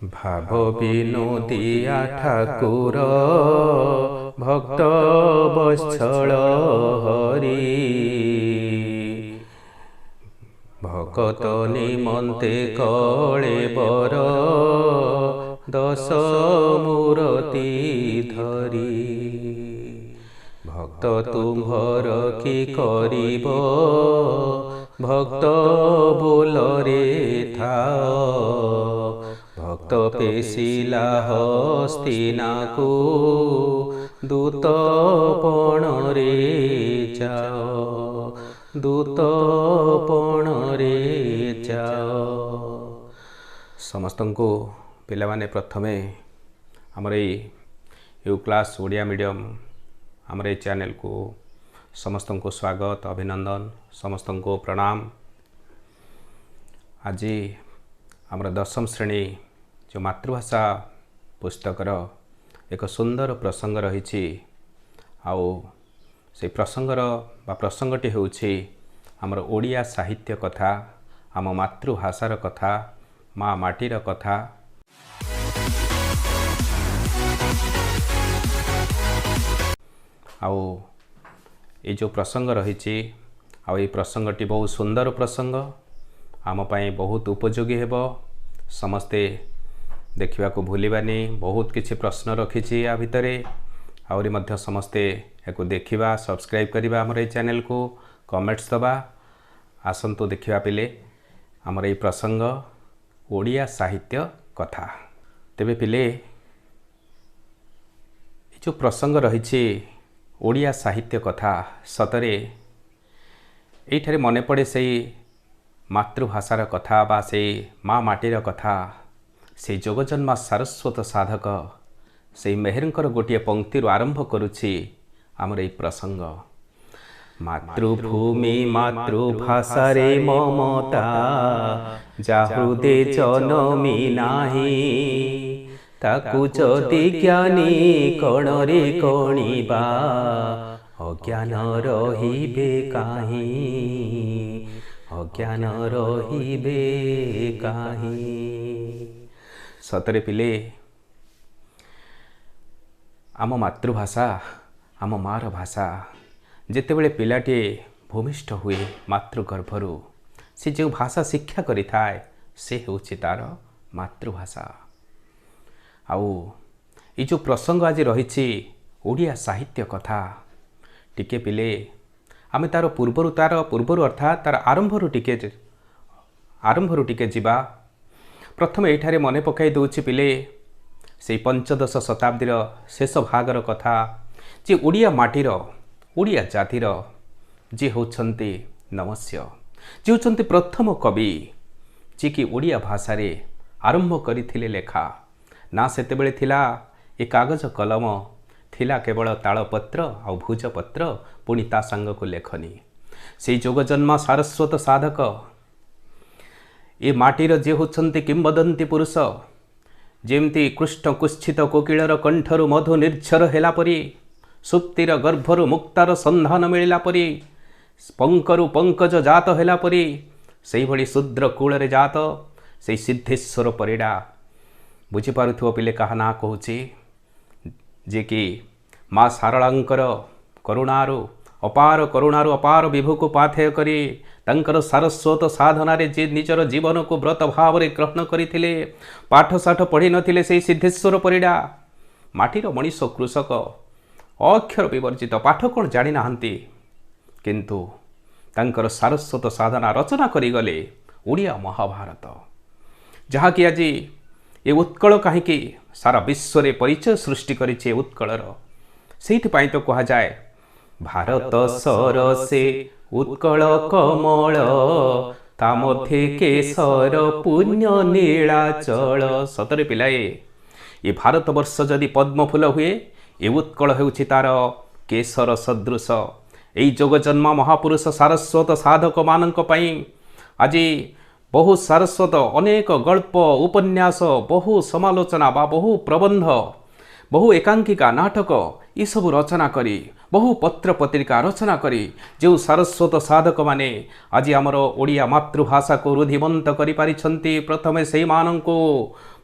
भाव विनोदिया ठाकुर भक्त वत्सल हरि भकत निमंते कळे बर दश मूरति धरी भक्त तुम्हर कि करिब भक्त बोलरे थाओ भक्त पेशिला हस्तिनाकु दूत पणरे जाओ दूत पणरे जाओ। समस्तंको पिला माने प्रथमे हमर यू क्लास ओडिया मीडियम हमर चैनल को समस्तंको स्वागत अभिनंदन समस्तंको प्रणाम। आज हमर दशम श्रेणी जो मातृभाषा पुस्तकर एक सुंदर प्रसंग रही आउ से प्रसंगर बा प्रसंगटी होउछि हमर ओडिया साहित्य कथा आम मातृभाषार कथा माँ माटीर कथा। आउ ये जो प्रसंग रही आउ ये प्रसंगटी बहुत सुंदर प्रसंग आम पाई बहुत उपयोगी हेबो। समस्ते देखा को भूलिबानी बहुत किछि प्रश्न रखी या भितरे आउरी मध्य समस्ते याको देखिबा सब्सक्राइब करिबा हमर ए चैनल को कमेंट्स दबा आसंतु देखिबा पिले हमर ए प्रसंग ओडिया साहित्य कथा। तेबे पिले जो प्रसंग रही ओडिया साहित्य कथा सतरे एठारे मने पड़े से मातृभाषार कथा बा से माँ माटीर कथा से जोगजन्मा सारस्वत साधक से मेहरंकर गोटे पंक्ति आरंभ करुछि आमर ए प्रसंग। मातृभूमि मातृभाषा रे ममता जा हृदय जनमी नाही ताकु जदि ज्ञानी कण रे कणिबा अज्ञान रहिबे काहीं अज्ञान रहिबे काहीं। सतरे पिले आम मातृभाषा आम मार भाषा जेतेबेले पिलाटे भूमिष्ठ हुए मातृगर्भरु से जो भाषा शिक्षा करि थाए से होछि तार मातृभाषा। आउ ये जो प्रसंग आज रही ओडिया साहित्य कथा टिके पिले आमे तार पूर्वर अर्थात तार आरंभरु टिके जीवा। प्रथम एठारे मने पकाई दउछि पिले से पंचदश शताब्दीर शेष भागर कथा जे ओडिया माटीर ओडिया जातिर जे होछन्ति नमस्य जे होछन्ति प्रथम कवि जे कि ओडिया भाषा रे आरंभ करिथिले लेखा ना सेतेबेले थिला ए कागज कलम थिला केवल तालपत्र आ भुजपत्र पुणी ता संग को लेखनी से जोगजन्मा सारस्वत साधक ए माटीर जे होछन्ति किंबदंती पुरुष जेमती कृष्ण कुच्छित कोकिलर कंठरु मधु निर्झर हेला परी सुप्तिर गर्भरु मुक्तार संधान मिलिला परी पंकरु पंकज जात हेला परी सेही भली शूद्र कूलरे जात से सिद्धेश्वर परिडा बुझी पारुथिबो पिले कहा ना कहूची जे कि माँ सारलांकर करुणारु अपार विभु को पाथेय करी तंकर सारस्वत साधनारे जे निजर जीवन को व्रत भाव रे ग्रहण करिथिले पाठ साठ पढ़ी नथिले से सिद्धेश्वर परिडा माटीर मनीष कृषक अक्षर विवर्जित पाठ कोन जानि नाहंती किंतु तंकर सारस्वत साधना रचना करी गले ओडिया महाभारत जहा कि आज ये उत्कल कहीं सारा विश्व रे परिचय सृष्टि करिछे उत्कलर सेठी पाई तो कहा जाए भारत सरसे उत्कल कमल ता मध्ये केसर पुण्य नीलाचल। सतरे पिलाए ये भारत वर्ष जदि पद्म फूल हुए ये उत्कल हेउछि तार केसर सदृश एई जोगजन्मा महापुरुष सारस्वत साधक मानक पई आज बहु सारस्वत अनेक गल्प उपन्यास बहु समालोचना बा बहु प्रबंध बहु एकांकिका नाटक ये सब रचना करी बहु पत्र पत्रिका रचना करी जो सारस्वत साधक माने आज आमर ओडिया मातृभाषा को रुधिमंत करि पारिछंती प्रथमे सेही माननको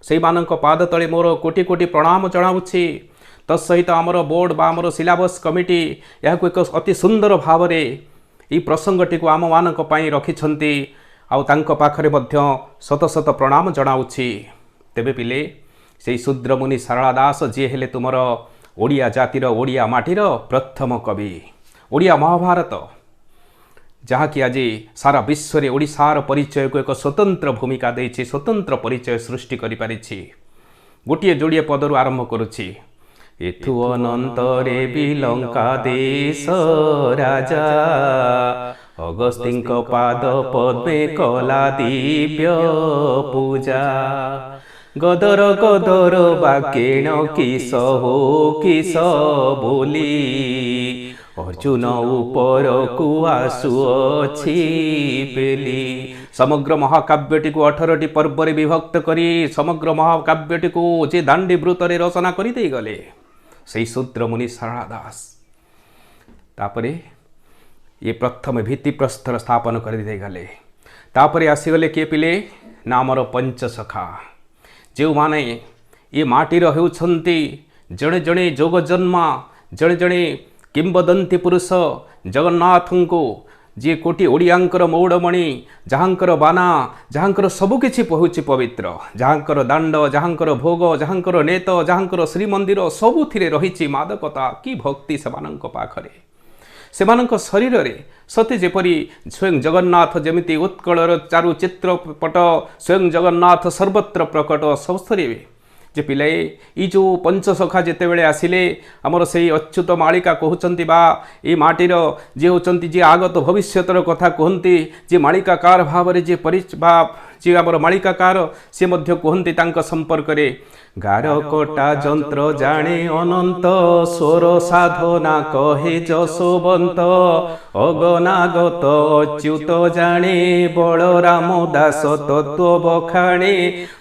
से पाद तले मोर कोटि कोटि प्रणाम जनाऊँगी। तत्सहित आमर बोर्ड बा आमर सिलेबस कमिटी यह एक अति सुंदर भाव में प्रसंगटी को आम मान रखिछंती आउ तांको पाखरे मध्य शत शत प्रणाम जनाऊँगी। तेबे पिले से शूद्र मुनि सारला दास जी हेले तुमर ओडिया जातिर ओडिया माटीर प्रथम कवि, ओडिया महाभारत जहाँकि आज सारा विश्व में ओडिशार परिचय को एक स्वतंत्र भूमिका देछि, स्वतंत्र परिचय सृष्टि करि पारिछि। गोटे जोड़िए पदरु आरंभ करुछि। एथु अनंतरे बिलंका देश राजा अगस्तिंक पाद पद्मे कला दिव्य पूजा गदर गदर बाकेण किस हो किस बोली अर्जुन ऊपर को आसुअछि बेली। समग्र महाकाव्यटी को 18टी पर्व रे विभक्त करी समग्र महाकाव्यटी को जे दांडी वृत्तरे रचना करी देई गले से शूद्र मुनि सारला दास। तापरे ये प्रथम भित्ति प्रस्तर स्थापन कर दे गले। तापरे आसीगले किए पिले ना आमर पंचसखा जो माने ये माटीर हेउछंती जड़े जड़े जोग जन्मा जड़े जड़े किंबदंती पुरुष जगन्नाथ को जी कोटी ओडियांकर मौड़मणि जहाँकर बाना जहाँकर सबकिछि पहुँची पवित्र जहाँकर दांड जहाँकर भोग जहाँकर नेत जहाँकर श्रीमंदिर सबुथिरे रहिछि मादकता कि भक्ति सेमानंक पाखरे सेमानंक शरीर रे सते जेपरी स्वयं जगन्नाथ जमिति उत्कलर चारु चित्रपट स्वयं जगन्नाथ सर्वत्र प्रकट सबस्थरे जे पिलाए ई जो पंचसखा जेते बेले आसिले आमर से अच्युत मालिका कहउचंती बा ए माटीर जे होचंती जे आगत भविष्यतर कथा कहंती जे मालिकाकार भाव रे जे बा जे आमर मालिकाकार से मध्य कहंती तांक संपर्क रे गार कोटा जंत्र जाने अनंत स्वर साधना कहे जसोवंत अगनागत अच्युत जाने बलराम दास तत्व बखाणे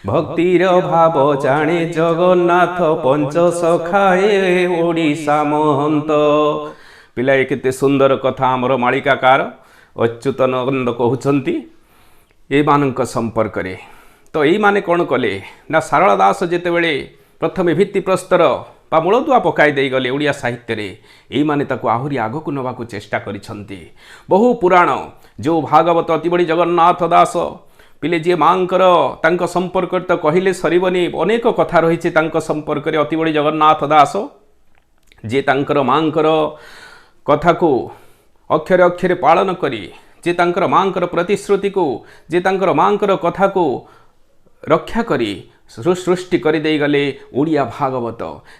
भक्तिर भाव जाने जगन्नाथ पंचसखाए ओडिशा महंत। पिलाए केते सुंदर कथा आमर मालिकाकार अच्युतानंद कहउचंती ए मानक संपर्क रे। तो यही माने कौन कले ना सारला दास जेते बेले प्रथमे भित्ति प्रस्तर बा मूलदुआ पकाई दे गले ओडिया साहित्य रे यही माने ताको आहुरी आगकु नबाकु चेष्टा करिसंती। बहु पुराण जो भागवत अति बड़ी जगन्नाथ दास पिले जे मांकर तांको संपर्क तो कहिले सरीबनी अनेक कथा रहिछि तांको संपर्क रे अति बड़ी जगन्नाथ दास जे तांकर मांकर कथा को अक्षरे अक्षरे पालन करी जे तांकर मांकर प्रतिश्रुति को जे तांकर मांकर कथा को रक्षा करी सृष्टि कर दे गले ओडिया भागवत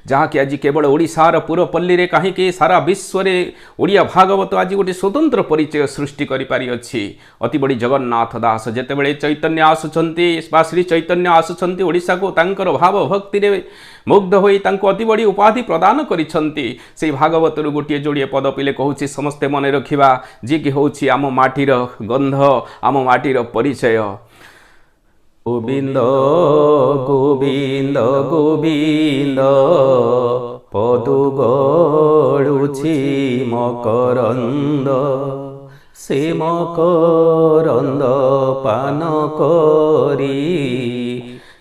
जहाँ कि आज केवल ओडिशार पुरपल्ली रे कहीं सारा विश्व रे ओडिया भागवत आज गोटे स्वतंत्र परिचय सृष्टि करि पारि अछि। अति बड़ी जगन्नाथ दास जेते बेले चैतन्य आसुचंती बा श्री चैतन्य आसुचंती ओडिशा को तांकर भाव भक्ति रे मुग्ध होई तांको अति बड़ी उपाधि प्रदान करिसंती। से भागवत रु गोटे जोड़िए पद पिले कहूछि समस्ते मने रखिबा जे कि होछि आम माटीर गंध आम माटीर परिचय। गोविंद गोविंद गोविंद पदु गड़ुछि मकरंद से मकरंद पान करी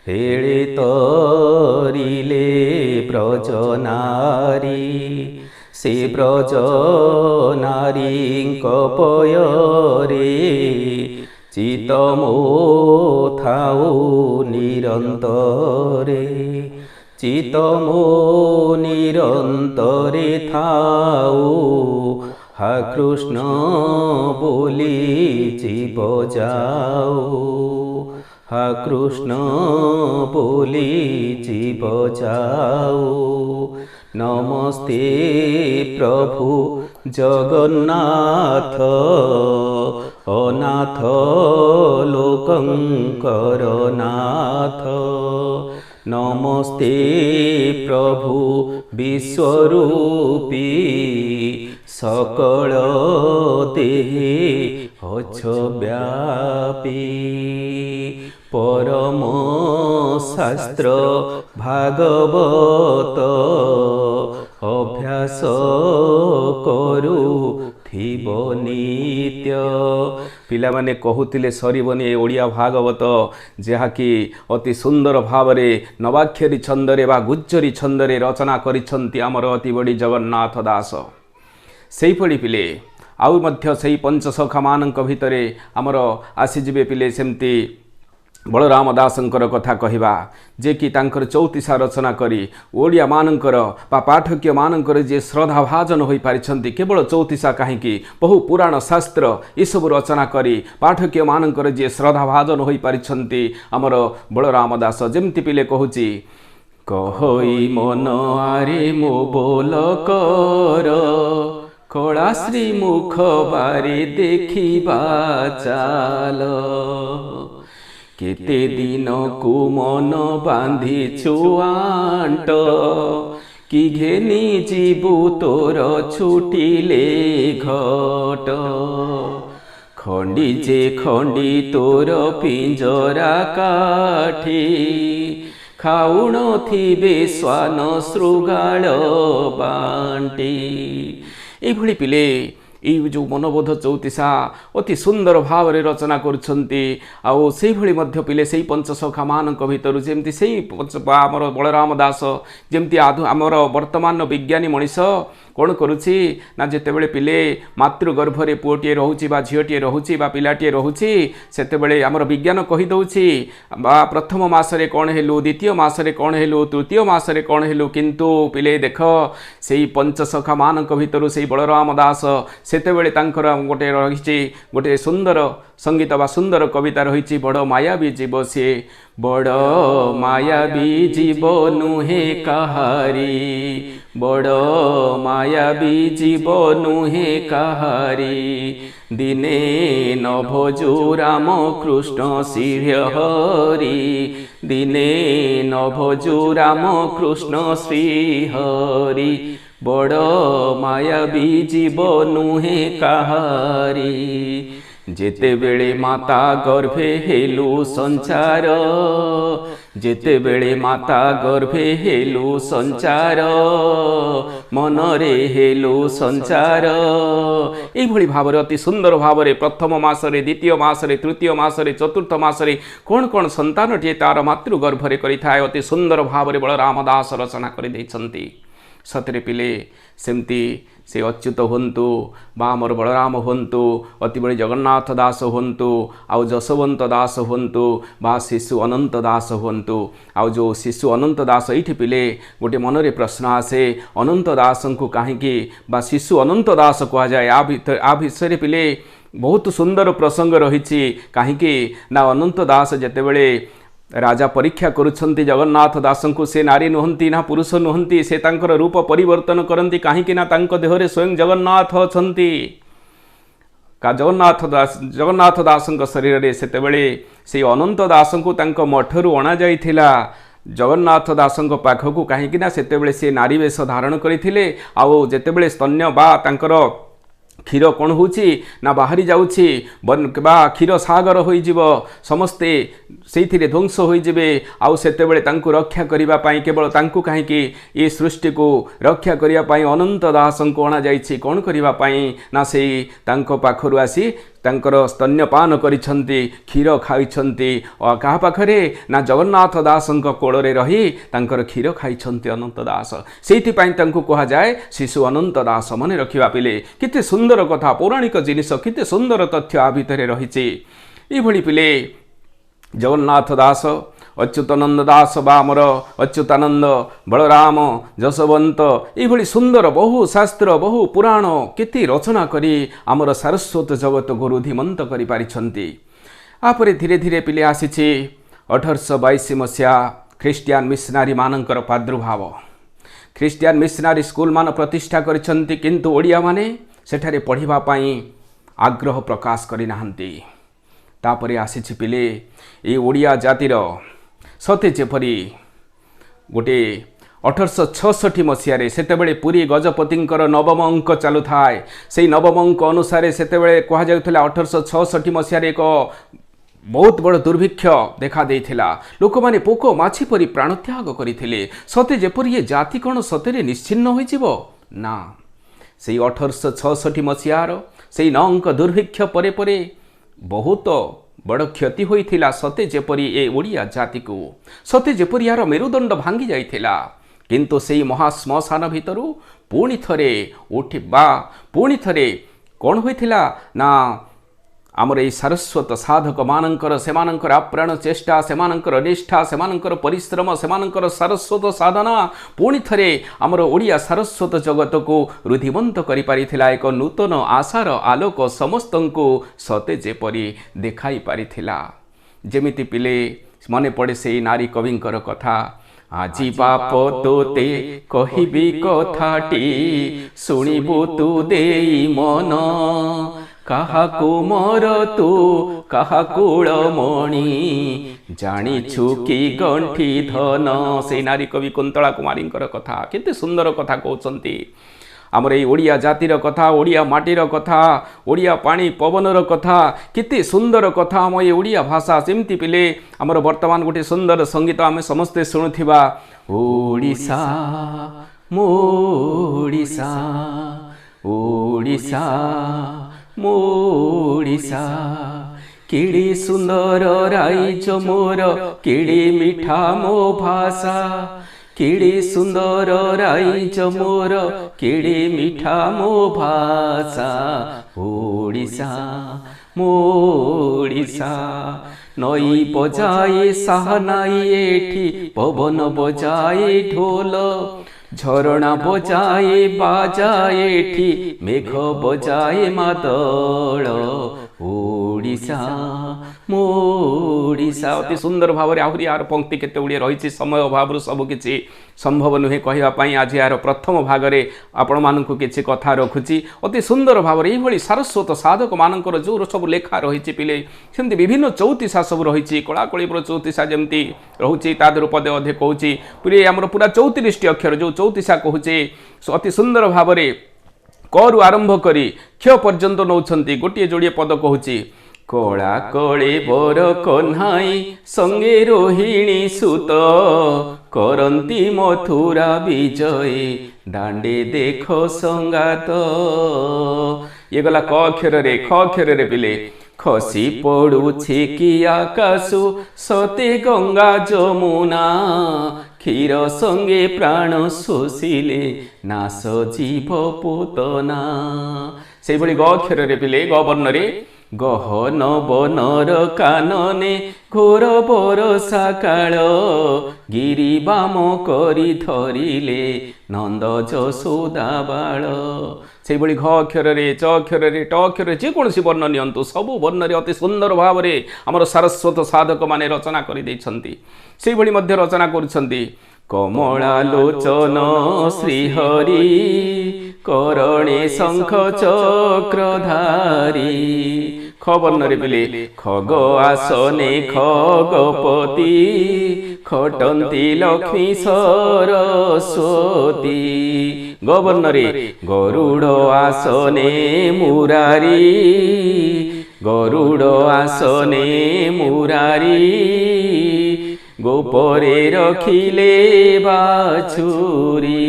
हेळे तरिले ब्रज नारी से ब्रज नारीଙ୍କ पୟରେ चितमो थाओ निरंतरे चितमो निरंतरे थाओ हा कृष्ण बोली जीव जाओ हा कृष्ण बोली जीव जाओ। नमस्ते प्रभु जगन्नाथ अनाथ लोकंकर नाथ नमस्ते प्रभु विश्वरूपी सकल देहे अछ व्यापी परम शास्त्र भागवत अभ्यास करू थिबो नित्य पिलामाने कहूतिले सरीबनी ए ओडिया भागवत जहाँकि अति सुंदर भावरे नवाक्षरी छंदरे बा गुज्जरी छंदरे रचना करिछंती आमर अति बड़ी जगन्नाथ दास सेही पड़ी पिले आउ मध्य सेही पंचसखा मानक भितरे आमर आसीजिबे पिले सेमती बलराम दासंकर कथा कहवा जे कि तांकर चौतीसा रचना करी ओडिया मानकर बा पाठक्य मानकर जे श्रद्धा भाजन होई पारिछंती केवल चौतीसा काहीकि बहु पुराण शास्त्र इसबु रचना करी पाठक्य मानकर जे श्रद्धा भाजन होई पारिछंती आमर बलराम दास जेमति पिले कहूची कहई मन आरे मो बोल कर कला श्री मुख बारे देखिबा चाल केते दिन को मन बांधी छुआंट कि घेनी जीवु तोर छुटिले घट खंडी जे खंडी तोर पिंजरा काठी खाउण थिबे स्वान श्रुगाल बांटी एभली पिले ये जो मनोबोध चौतीसा अति सुंदर भाव में रचना करुछंती आउ से भली मध्य पिले से पंचसखा मानक भितर जेमती से आमर बलराम दास जेमती आमर वर्तमान विज्ञानी मनीष कौन करुछि ना जेतेबेले पिले मातृगर्भरे पुओटीए रहुछि बा झियोटीए रहुछि बा पिलाटीए रहुछि सेतेबेले आमर विज्ञान कहि दउछि बा प्रथम मासरे कौन हेलु द्वितीय मासरे कौन हेलु तृतीय मासरे कौन हेलु किंतु पिले देख सेही पंचसखा मानक भितर सेही बलराम दास सेतेबेले तांकर गोटे रहिछि गोटे सुंदर संगीत बा सुंदर कविता रहिछि बड़ मायावी जीव से बड़ मायावी जीव नुहे कहारी बड़ मायावी जीव नुहे कहारी दिने न भजु राम कृष्ण श्री हरि दिने न भजु राम कृष्ण श्री हरि बड़ मायावी जीव नुहे कहारी जेते बेले माता गर्भे हेलु संचार जेते बेले माता गर्भे हेलु संचार मनरे हेलु संचार एई भली भाव अति सुंदर भाव प्रथम मासरे द्वितीय मासरे तृतीय मासरे चतुर्थ मासरे कौन कौन संतानटीए तार मातृगर्भरे करिथाए अति सुंदर भाव बलराम दास रचना कर देइछंती सतरे पिले सेमती से अच्युत हंतु बा आमर बलराम हंतु अति बड़ी जगन्नाथ दास हंतु आउ जशवंत दास हंतु बा शिशु अनंत दास हंतु आउ जो शिशु अनंत दास ये पिले गोटे मनरे प्रश्न आसे अनंत दास को कहीं बा शिशु अनंत दास कह जाए आ विषय पिले बहुत सुंदर प्रसंग रही कहीं ना अनंत दास जेतेबेले राजा परीक्षा करुछंती जगन्नाथ दास को से नारी नुहंती ना पुरुष नुहंती से तांकर रूप परिवर्तन करंती कहीं ना तांको देहरे स्वयं जगन्नाथ अछंती का जगन्नाथ दास शरीर रे सेतेबेले से अनंत दास को तांको मठरू अणा जाइथिला जगन्नाथ दास पाखकू कहीं ना सेतेबेले से नारी वेश धारण करथिले आउ जेतेबेले स्तन्य बा तांकर क्षीर कौन होची ना बाहरी जाउछि बा क्षीर सागर होइजिवो समस्ते सेइथिरे ध्वंस होइजिबे आउ सेतेबेले तांकु रक्षा करिबा पाई केवल तांकु काहेकि ए सृष्टि को रक्षा करिया पाई अनंत दास को अणा जाइछि कौन करिबा पाई ना सेई तांको पाखरु आसी तांकर स्तन्यपान करिछंती क्षीर खाइछंती और कहा पाखरे ना जगन्नाथ दास कोଳରେ रही तांकर क्षीर खाइछंती अनंत दास सेइथि पाई तांकु कहा जाए शिशु अनंत दास मने रखिबा पिले केते सुंदर कथा पौराणिक जिनिस केते सुंदर तथ्य आ भितरे रहिछि ए भली पिले जगन्नाथ दास अच्युतानंद दास बा आमर अच्युतानंद बलराम जशवंत ये सुंदर बहु शास्त्र बहु पुराण केते रचना करी आमर सारस्वत जगत को रुधिमंत करि पारिछंती आपरे धीरे धीरे पिले आसीछि 1822 मसीहा ख्रीस्टियान मिशनारी मानकर प्रादुर्भाव ख्रीस्टियान मिशनारी स्कूल मान प्रतिष्ठा करिछंती किंतु ओडिया माने सेठारे पढ़िबा पाई आग्रह प्रकाश करि नाहंती तापरे आसीछि पिले ए ओडिया जातिर सते जेपरी गोटे 1866 मसीह सेतेबेले पुरी गजपतिंकर नवम अंक चालू थाए से नवम अंक अनुसार सेतेबेले कहा जाउथला 1866 मसीह एक बहुत बड़ दुर्भिक्ष देखा देइथिला लोक माने पोको माछी परी प्राणत्याग करिथिले सते जेपरी ये जाति कोन सतेरे निश्चिन्न होइजिवो ना से 1866 मसीहार से 9 अंक दुर्भिक्ष परे परे बहुत बड़ क्षति होइथिला। सते जेपरी ए ओडिया जाति को सते जेपरी यार मेरुदंड भांगी जाइथिला, किंतु सेई महाश्मशान भितरु पुणी थरे उठिबा पुणी थरे कौन होइथिला ना आमर ए सारस्वत साधक मानकर सेमानकर आप्राण चेष्टा सेमानकर निष्ठा सेमानकर परिश्रम सेमानकर सारस्वत साधना पुणी थरे आमर ओडिया सारस्वत जगत को रुधिमंत करि पारिथिला। एक नूतन आशार आलोक समस्तंको सते जेपरी देखाई पारिथिला। जेमिति पिले मने पड़े से नारी कविंकर कथा, आजी बाप तोते कहिबी कथाटी शुणिबु तू देई मन, काहाकु मोर तू काहा कुलमणि जानिछु कि गंठी धन। से नारी कवि कुंतला कुमारींकर कथा केते सुंदर कथा कहउचंती। आमर ए ओडिया जातिर कथा, ओडिया माटीर कथा, ओडिया पानी पवनर कथा, केते सुंदर कथा आम ए ओडिया भाषा। सेमती पिले आमर वर्तमान गोटे सुंदर संगीत आमे समस्ते शुणुथिबा, ओडिशा मोडिशा ओडिशा मोडिशा केड़े सुंदर राइज मोर केड़े मीठा मो भाषा, केड़े सुंदर राइज मोर केड़े मीठा मो भाषा, ओडिशा मोडिशा। नई बजाए साहनाई एठी पवन बजाए ढोल, झरणा बजाए बाजाए एठी मेघ बजाए मादल, ओडिशा मोडिशा। अति सुंदर भाव में आहरी यार पंक्ति केते गुड़िए रही, समय अभाव सबकि संभव नुहे कहवाई। आज यार प्रथम भागरे आपण मानक किसी कथा रखुची अति सुंदर भाव में यही सारस्वत साधक मानकर जो सब लेखा रही पिले सेमती विभिन्न चौतीसा सब रही, कलाकलिपर चौतीसा जमती रोचे तादर पदे अधे कहूँ पूरे आमर पूरा 34 अक्षर जो चौतीसा कहूचे अति सुंदर भाव में करू आरंभ करी क्ष पर्यंत नौछंती। गोटे जोड़िए पद कहूची, कला कले बर कन्हाई संगे रोहिणी सुत, करंती मथुरा विजय दांडे देख संगात। ये गला क अक्षर रे ख अक्षर रे पिले, खसी पड़ुछे कि आकाशु सते गंगा जमुना, क्षीर संगे प्राण शोषिले नाश जीव पोतना। से भली ग अक्षर रे पिले ग वर्ण रे, गहन बनर कानने घोर बरसा काल, गिरी बाम करी धरिले नंद जसोदा बाल। से भली घ अक्षर रे च अक्षर रे ट अक्षर जेकोसी वर्ण नियंतु सबु वर्ण रे अति सुंदर भाव में आमर सारस्वत साधक माने रचना करि दैछंती। से भली मध्य रचना करुछंती, कमला लोचन श्रीहरि करणे शंख चक्रधारी, ख वर्ण रे पिले खग आसने खगपति खटंती लक्ष्मी सरस्वती। ग वर्ण रे गरुड़ आसने मुरारी, गरुड़ आसने मुरारी, गोपरे रखिले बाछुरी।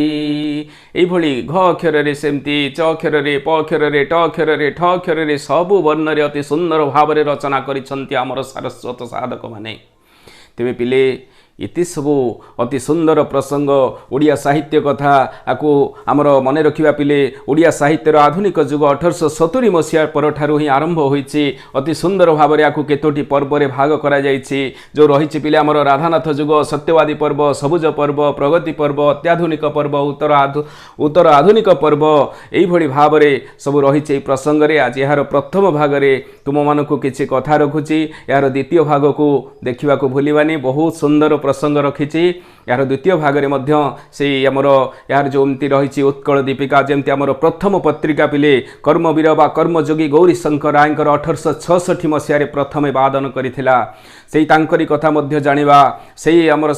यही घ अक्षर रे सेमती च अक्षर रे प अक्षर रे ट अक्षर रे ठ अक्षर रे सबु वर्ण रे अति सुंदर भाव में रचना करिसंती आमर सारस्वत साधक माने। तेबे पिले इति सबु अति सुंदर प्रसंग ओडिया साहित्य कथा आकु आमर मने रखिबा पिले ओडिया साहित्यर आधुनिक युग 1870 मसीहा परठारु ही आरंभ होईछि। अति सुंदर भाव में आकु केतोटी पर्व रे भाग करा जाईछि जो रहिछि पिले आमर राधानाथ युग, सत्यवादी पर्व, सबुज पर्व, प्रगति पर्व, अत्याधुनिक पर्व, उत्तर आधुनिक पर्व, एई भली भाव में सब रहिछि। प्रसंग रे आज यार प्रथम भाग रे तुम मानकु किछि कथा रखुछि, यार द्वितीय भाग को देखिबा को भूलिबानी। बहुत सुंदर प्रसंग रखिछि। यार द्वितीय भाग में मध्य से आमर यार जोमती रही उत्कल दीपिका जमती आमर प्रथम पत्रिका पिले कर्मवीर बा कर्मयोगी गौरी शंकर रायकर 1866 मसीह प्रथमे वादन करिथिला। सेई तांकरी कथा मध्य जानिबा। सेई आमर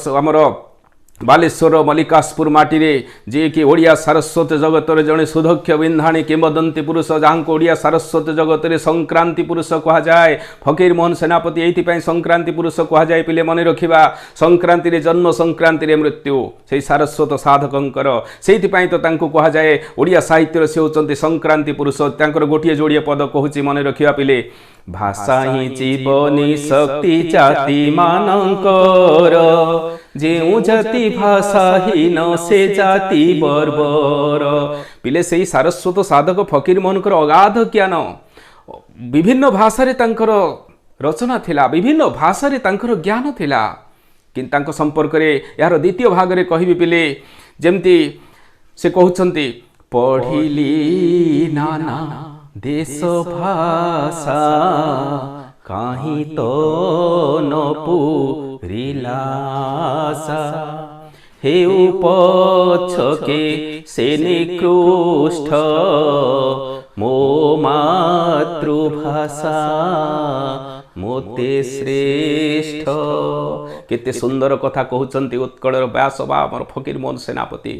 बालेश्वर मल्लिकासपुर माटी रे जे कि ओडिया सारस्वत जगतर जड़े सुदक्ष बिंधाणी किंवदंती पुरुष जहाँ को ओडिया सारस्वत जगत रे संक्रांति पुरुष कह जाए फकीर मोहन सेनापति एइथिपाई संक्रांति पुरुष कह जाए पिले मन रखिबा संक्रांति रे जन्म संक्रांति रे मृत्यु से सारस्वत साधकंकर सेइथिपाई तो तांको कह जाए ओडिया साहित्य से होचंती संक्रांति पुरुष तांकर गोटिए जोड़िए पद कहूची मन रखिबा पिले भाषा ही जीवनी शक्ति जाति मानकर जेउ जाति भाषाहीन से जाति बर्बर पिले से सारस्वत साधक फकीर मोहनकर अगाध ज्ञान विभिन्न भाषा रे तांकर रचना थिला विभिन्न भाषा रे तांकर ज्ञान थिला किंतु तांको संपर्क रे यार द्वितीय भाग रे कहिबि पिले जेमती से कहउछंती पढ़िली नाना देश भाषा काहीं तो न पुरिलासा हे उपछके से निकृष्ट मो मातृभाषा मोते श्रेष्ठ केते सुंदर कथा कहउचंती उत्कलर व्यास बा हमर फकीर मोहन सेनापति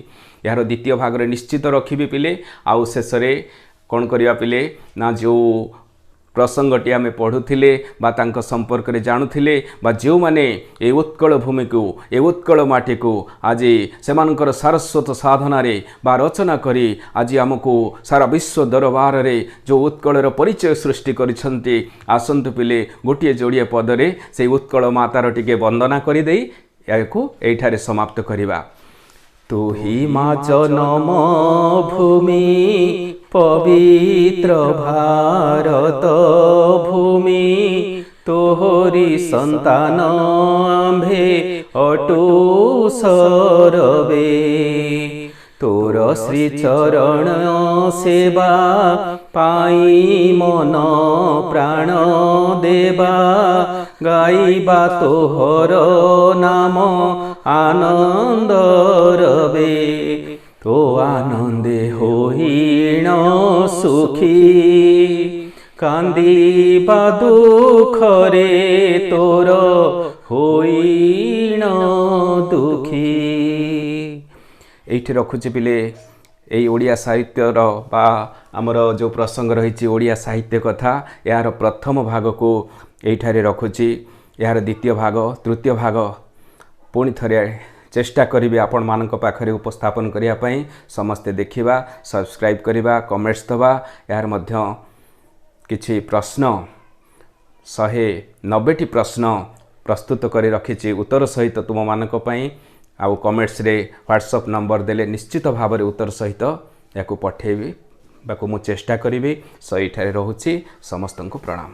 यार द्वितीय भाग रे निश्चित रखिबि पिले आउ शेष रे कौन करिया पिले ना जो प्रसंगटी आम पढ़ुले बा संपर्क में जानुले जो मैंने ए उत्कल भूमि को ए उत्कल माटी को आज से सारस्वत साधन बा रचना करी आज आमको सारा विश्व दरबार रे जो उत्कलर परिचय सृष्टि करिसेंती आसंतु पिले गोटे जोड़िए पदरे से उत्कल मातार टिके वंदना करिदे याको एठारे समाप्त करिबा। तु ही मा जनम भूमि पवित्र भारत भूमि तोहरी संतान आम्भे अटू सरबे तोर श्री चरण सेवा पाई मन प्राण देवा गाइबा तोहर नाम आनंद रबे तो आनंदे होइण सुखी कांदीबा दुखरे तोर होइण दुखी। एठी रखुची पिले एई ओडिया साहित्यर बा आमर जो प्रसंग रही ओडिया साहित्य कथा यार प्रथम भाग को एठारे रखुची यार द्वितीय भाग तृतीय भाग पुणी थरे चेष्टा करी आपण मानक पाखरे उपस्थापन करिया पई समस्ते देखिबा सब्सक्राइब करिबा कमेंट्स दबा यार मध्य किछि प्रश्न 190टी प्रश्न प्रस्तुत करी रखिछि उत्तर सहित तुम मानक पई आउ कमेंट्स रे व्हाट्सएप नंबर देले निश्चित भाव में उत्तर सहित या पठेबी बाकु मु चेष्टा करी सही ठारे रहुछि। समस्त को प्रणाम।